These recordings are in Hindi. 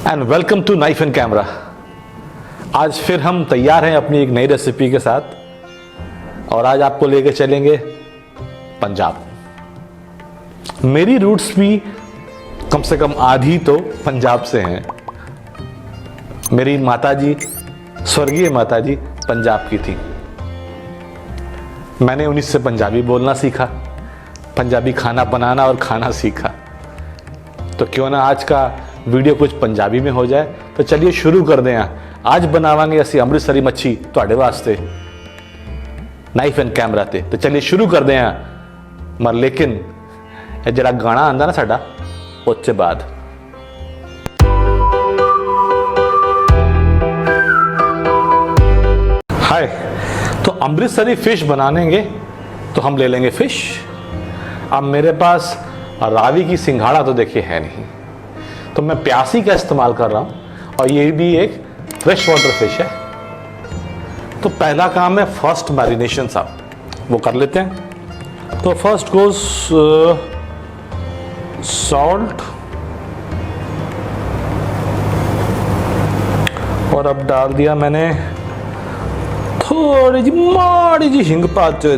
And welcome to knife and camera. आज फिर हम तैयार हैं अपनी एक नई रेसिपी के साथ और आज आपको लेके चलेंगे पंजाब। मेरी रूट्स भी कम से कम आधी तो पंजाब से हैं। मेरी माताजी, स्वर्गीय माताजी पंजाब की थी। मैंने उन्हीं से पंजाबी बोलना सीखा, पंजाबी खाना बनाना और खाना सीखा। तो क्यों ना आज का वीडियो कुछ पंजाबी में हो जाए। तो चलिए शुरू कर दें। आज बनावांगे ਅਸੀਂ ਅੰਮ੍ਰਿਤਸਰੀ ਮੱਛੀ ਤੁਹਾਡੇ ਵਾਸਤੇ ਨਾਈਫ ਐਂਡ ਕੈਮਰਾ ਤੇ। तो चलिए शुरू कर दें। मर लेकिन ਇਹ ਜਿਹੜਾ ਗਾਣਾ ਆਂਦਾ ਨਾ ਸਾਡਾ ਉਸ ਤੋਂ ਬਾਅਦ हाय। तो अमृतसरी फिश बनाएंगे तो हम ले लेंगे फिश। अब मेरे पास रावी की सिंघाड़ा तो देखिए है नहीं, तो मैं प्यासी का इस्तेमाल कर रहा हूं और ये भी एक फ्रेश वाटर फिश है। तो पहला काम है फर्स्ट मैरिनेशन साहब वो कर लेते हैं। तो फर्स्ट गोज सॉल्ट और अब डाल दिया मैंने थोड़ी जी माड़ी जी हींग पाते।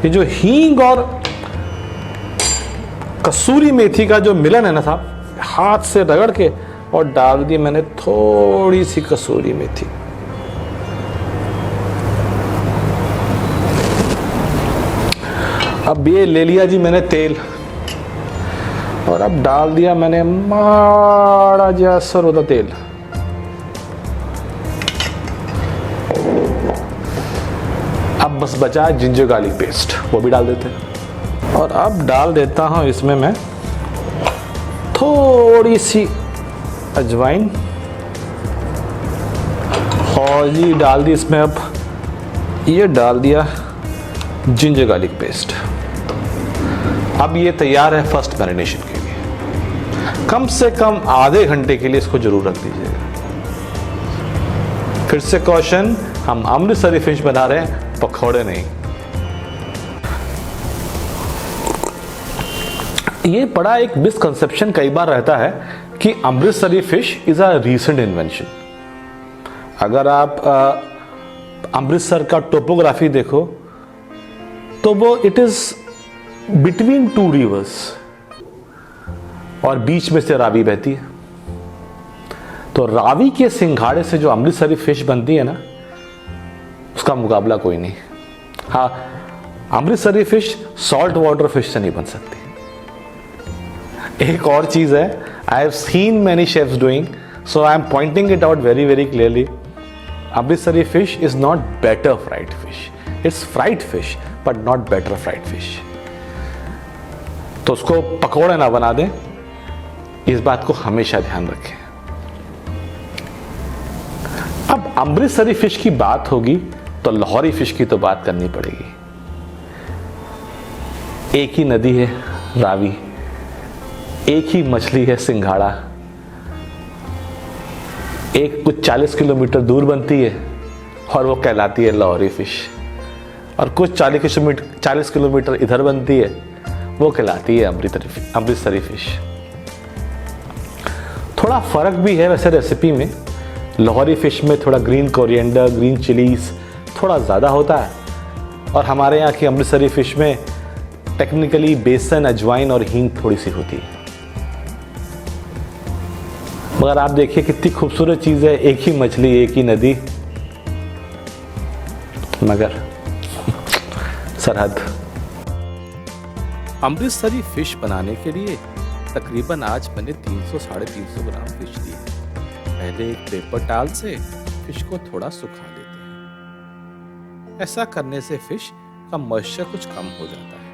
ये जो हींग और कसूरी मेथी का जो मिलन है ना साहब, हाथ से रगड़ के और डाल दी मैंने थोड़ी सी कसूरी मेथी। अब ये ले लिया जी मैंने तेल और अब डाल दिया मैंने माड़ा जा सरसों का तेल। अब बस बचा जिंजर गार्लिक पेस्ट, वो भी डाल देते हैं। और अब डाल देता हूँ इसमें मैं थोड़ी सी अजवाइन और जी डाल दी इसमें अब ये डाल दिया जिंजर गार्लिक पेस्ट। अब ये तैयार है फर्स्ट मैरिनेशन के लिए। कम से कम आधे घंटे के लिए इसको जरूर रख दीजिएगा। फिर से कॉशन, हम अमृतसरी फिश बना रहे हैं, पकौड़े नहीं। ये बड़ा एक मिसकंसेप्शन कई बार रहता है कि Amritsari fish is a recent invention. अगर आप अमृतसर का टोपोग्राफी देखो तो वो it is between two reverse और बीच में से रावी बहती है। तो रावी के सिंघाड़े से जो अमृतसरी फिश बनती है ना, उसका मुकाबला कोई नहीं। हाँ, Amritsari fish salt water fish से नहीं बन सकती। एक और चीज है, I have seen many chefs doing, so I am pointing it out very very clearly. Amritsari fish is not better fried fish, it's fried fish but not better fried fish. तो उसको पकौड़े ना बना दें, इस बात को हमेशा ध्यान रखें। अब अमृतसरी फिश की बात होगी तो लाहौरी फिश की तो बात करनी पड़ेगी। एक ही नदी है रावी, एक ही मछली है सिंघाड़ा, एक कुछ 40 किलोमीटर दूर बनती है और वो कहलाती है लाहौरी फिश, और कुछ 40 किलोमीटर इधर बनती है, वो कहलाती है अमृतसरी फिश। थोड़ा फर्क भी है वैसे रेसिपी में। लाहौरी फिश में थोड़ा ग्रीन कोरिएंडर, ग्रीन चिलीज थोड़ा ज़्यादा होता है, और हमारे यहाँ की अमृतसरी फिश में टेक्निकली बेसन, अजवाइन और हींग थोड़ी सी होती है। मगर आप देखिए कितनी खूबसूरत चीज़ है, एक ही मछली, एक ही नदी, मगर सरहद। अमृतसरी फिश बनाने के लिए तकरीबन आज मैंने 300-350 ग्राम फिश ली है। पहले एक पेपर टावल से फिश को थोड़ा सुखा लेते हैं। ऐसा करने से फिश का मॉइस्चर कुछ कम हो जाता है।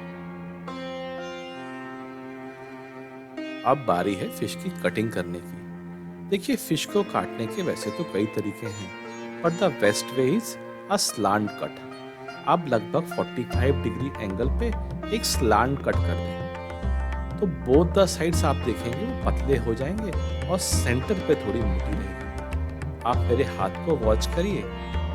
अब बारी है फिश की कटिंग करने की। देखिए, फिश को काटने के वैसे तो कई तरीके हैं, but the best way is a slant cut. आप लगभग 45 डिग्री एंगल पे एक स्लांट कट कर दें तो बोथ द साइड्स आप देखेंगे पतले हो जाएंगे और सेंटर पे थोड़ी मोटी रहेगी। आप मेरे हाथ को वॉच करिए।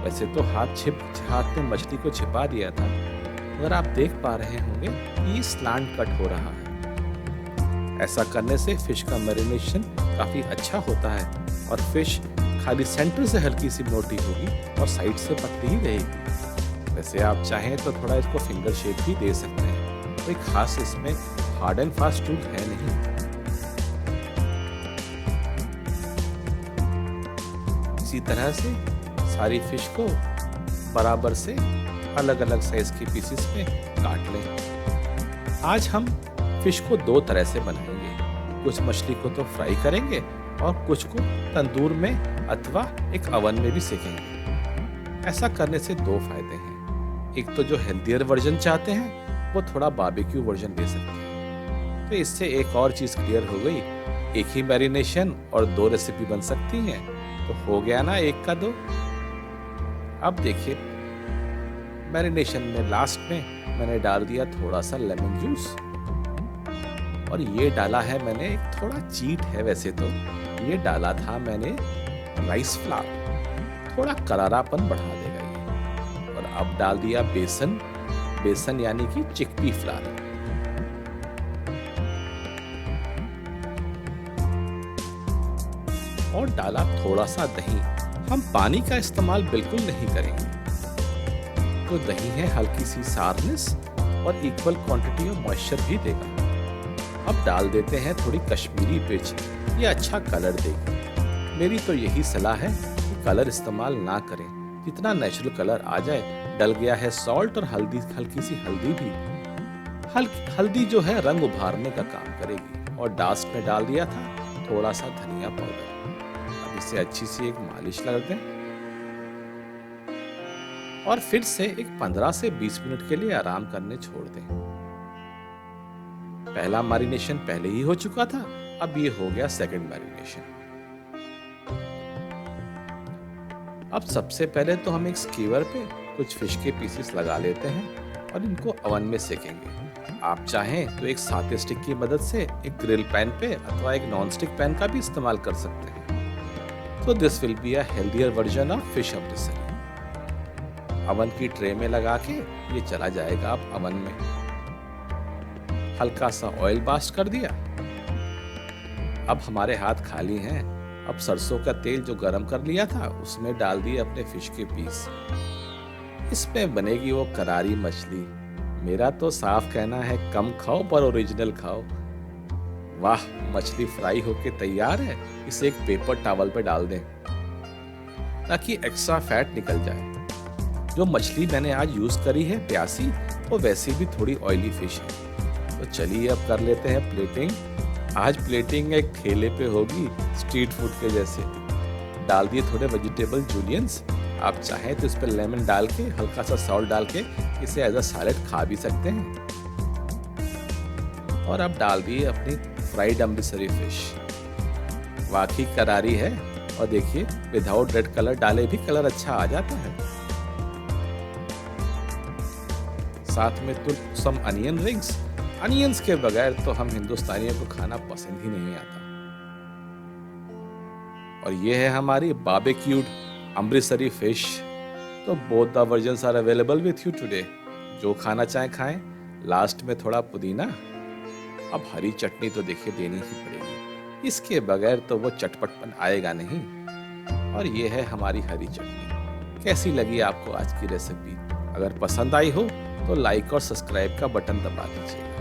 वैसे तो हाथ में मछली को छिपा दिया था, मगर आप देख पा रहे होंगे कि स्लांट कट हो रहा है। ऐसा करने से फिश का मैरिनेशन काफ़ी अच्छा होता है और फिश खाली सेंटर से हल्की सी मोटी होगी और साइड से पतली ही रहेगी। वैसे आप चाहें तो थोड़ा इसको फिंगर शेप भी दे सकते हैं, कोई खास इसमें हार्ड एंड फास्ट रूल है नहीं। इसी तरह से सारी फिश को बराबर से अलग अलग साइज के पीसेस में काट लें। आज हम फिश को दो तरह से बनाएंगे, कुछ मछली को तो फ्राई करेंगे और कुछ को तंदूर में अथवा एक अवन में भी सेकेंगे। ऐसा करने से दो फायदे हैं, एक तो जो हेल्थियर वर्जन चाहते हैं वो थोड़ा बारबेक्यू वर्जन ले सकते हैं। तो इससे एक और चीज क्लियर हो गई, एक ही मैरिनेशन और दो रेसिपी बन सकती हैं, तो हो गया ना एक का दो। अब देखिए मैरिनेशन में लास्ट में मैंने डाल दिया थोड़ा सा लेमन जूस और ये डाला है मैंने एक थोड़ा चीट है वैसे तो, ये डाला था मैंने राइस फ्लावर, थोड़ा करारापन बढ़ा देगा ये। और अब डाल दिया बेसन, बेसन यानी कि चिकपी फ्लावर। और डाला थोड़ा सा दही। हम पानी का इस्तेमाल बिल्कुल नहीं करेंगे, तो दही है हल्की सी सारनेस और इक्वल क्वांटिटी ऑफ मॉइस्चर भी देगा। अब डाल देते हैं थोड़ी कश्मीरी मिर्च, ये अच्छा कलर देगी। मेरी तो यही सलाह है कि कलर इस्तेमाल ना करें, जितना नेचुरल कलर आ जाए। डल गया है सॉल्ट और हल्दी, हल्की सी हल्दी भी, हल्दी जो है रंग उभारने का काम करेगी। और लास्ट में डाल दिया था थोड़ा सा धनिया पाउडर। अब इसे अच्छी सी एक मालिश लगा दें और फिर से एक 15 से 20 मिनट के लिए आराम करने छोड़ दें। पहला मैरिनेशन पहले ही हो चुका था, अब ये हो गया सेकंड मैरिनेशन। अब सबसे पहले तो हम एक स्कीवर पे कुछ फिश के पीसेस लगा लेते हैं और इनको अवन में सेकेंगे। आप चाहें तो एक साते स्टिक की मदद से एक ग्रिल पैन पे अथवा एक नॉन स्टिक पैन का भी इस्तेमाल कर सकते हैं। तो this will be a healthier version of fish Amritsari. Oven की ट्रे में लगा के ये चला जाएगा अब अवन में। हल्का सा ऑयल बास्ट कर दिया। अब हमारे हाथ खाली हैं। अब सरसों का तेल जो गरम कर लिया था उसमें डाल दिए अपने फिश के पीस। इसमें बनेगी वो करारी मछली। मेरा तो साफ कहना है, कम खाओ पर ओरिजिनल खाओ। वाह, मछली फ्राई होके तैयार है। इसे एक पेपर टॉवल पे डाल दें ताकि एक्स्ट्रा फैट निकल जाए। जो मछली मैंने आज यूज करी है प्यासी, वो वैसे भी थोड़ी ऑयली फिश है। तो चलिए अब कर लेते हैं प्लेटिंग। आज प्लेटिंग एक ठेले पे होगी, स्ट्रीट फूड के जैसे। डाल दिए थोड़े वेजिटेबल जूलियंस। आप चाहें तो इस पर लेमन डाल के, हल्का सा सॉल्ट डाल के इसे एज अ सैलेड खा भी सकते हैं। और अब डाल दिए अपनी फ्राइड अमृतसरी फिश। वाकई करारी है और देखिए विदाउट रेड कलर डाले भी कलर अच्छा आ जाता है। साथ में तो सम अनियन रिंग्स। अनियंस के बगैर तो हम हिंदुस्तानियों को खाना पसंद ही नहीं आता। और ये है हमारी बारबेक्यूड अमृतसरी फिश। तो both the versions are available with you today. जो खाना चाहें खाएं। लास्ट में थोड़ा पुदीना। अब हरी चटनी तो देखिए देनी ही पड़ेगी, इसके बगैर तो वो चटपटपन आएगा नहीं। और ये है हमारी हरी चटनी। कैसी लगी आपको आज की रेसिपी? अगर पसंद आई हो तो लाइक और सब्सक्राइब का बटन दबा दीजिएगा।